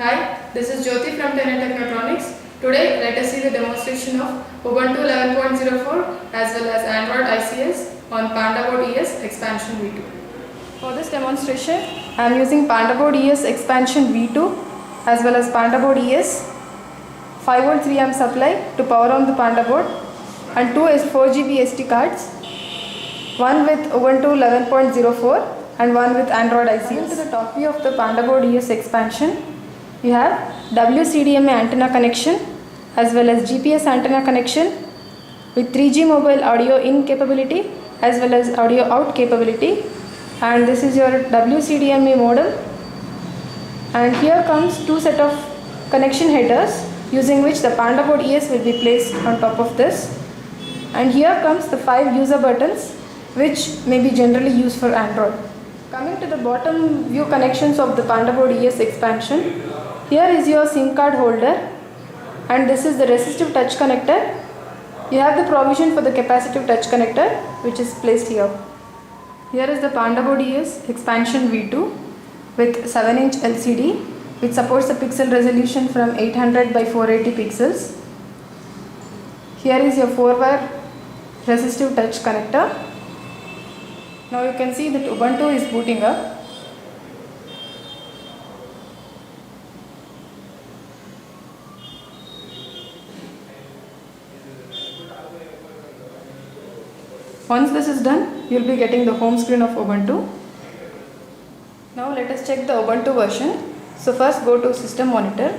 Hi, this is Jyoti from Tenet Technetronics. Today, let us see the demonstration of Ubuntu 11.04 as well as Android ICS on Panda Board ES Expansion V2. For this demonstration, I am using Panda Board ES Expansion V2 as well as Panda Board ES 5V 3A supply to power on the Panda board and two 4GB SD cards, one with Ubuntu 11.04 and one with Android ICS. Coming to the top view of the Panda Board ES expansion, you have WCDMA antenna connection as well as GPS antenna connection with 3G mobile audio in capability as well as audio out capability, and this is your WCDMA modem. And here comes two set of connection headers using which the Panda Board ES will be placed on top of this, and here comes the 5 user buttons which may be generally used for Android. Coming to the bottom view connections of the Panda Board ES expansion, here is your SIM card holder and this is the resistive touch connector. You have the provision for the capacitive touch connector which is placed here. Here is the Panda Board ES expansion V2 with 7-inch LCD which supports the pixel resolution from 800 by 480 pixels. Here is your 4-wire resistive touch connector. Now you can see that Ubuntu is booting up. Once this is done, you will be getting the home screen of Ubuntu. Now let us check the Ubuntu version. So first go to System Monitor.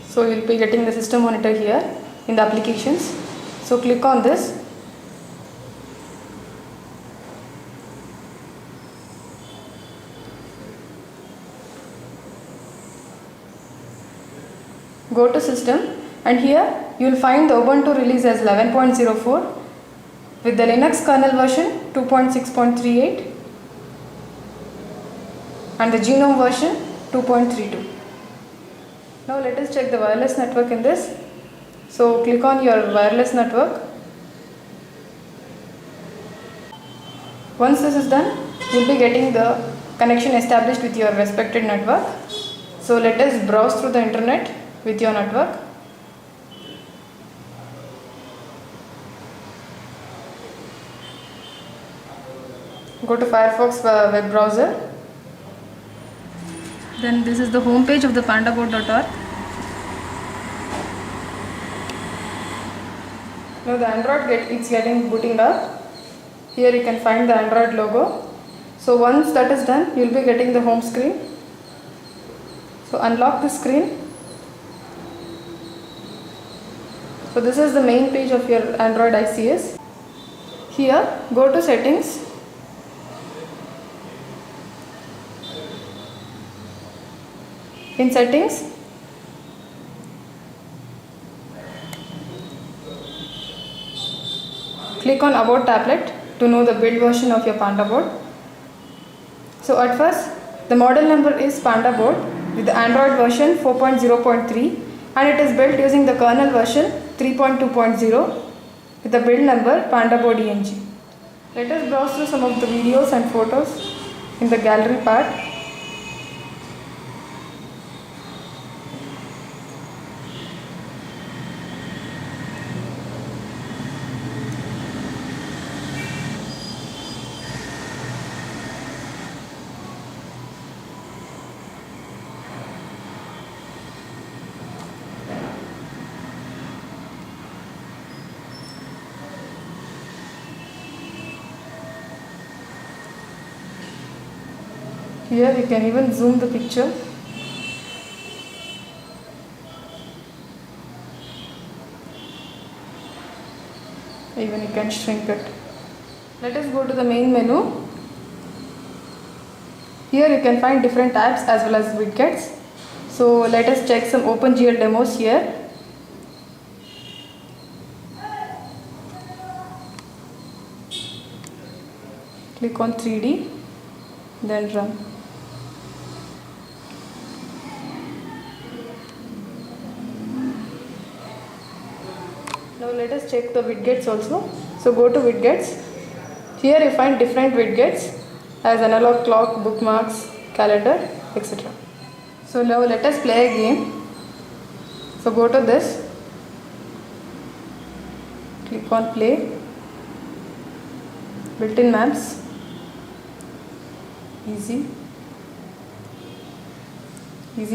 So you will be getting the System Monitor here in the applications. So click on this. Go to System, and here you will find the Ubuntu release as 11.04 with the Linux kernel version 2.6.38 and the GNOME version 2.32. Now let us check the wireless network in this. So click on your wireless network. Once this is done, you will be getting the connection established with your respected network. So let us browse through the internet with your network. Go to Firefox web browser. Then this is the home page of the pandaboard.org. Now the Android it's getting booting up. Here you can find the Android logo. So once that is done, you will be getting the home screen. So unlock the screen. So this is the main page of your Android ICS. Here go to Settings. In Settings, click on About Tablet to know the build version of your Panda board. So at first, the model number is Panda board with the Android version 4.0.3 and it is built using the kernel version 3.2.0 with the build number Panda Board ENG. Let us browse through some of the videos and photos in the gallery part. Here you can even zoom the picture. Even you can shrink it. Let us go to the main menu. Here you can find different tabs as well as widgets. So let us check some OpenGL demos here. Click on 3D, then run. Now let us check the widgets also. So go to widgets. Here you find different widgets as analog clock, bookmarks, calendar, etc. So now let us play a game. So go to this, click on play, built-in maps, easy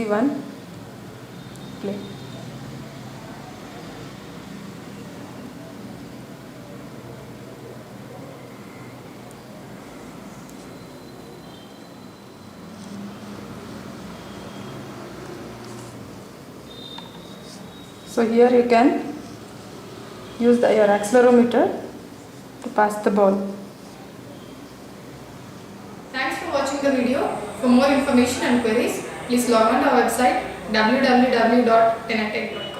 one, play. So here you can use your accelerometer to pass the ball. Thanks for watching the video. For more information and queries, please log on to our website www.tenettech.com.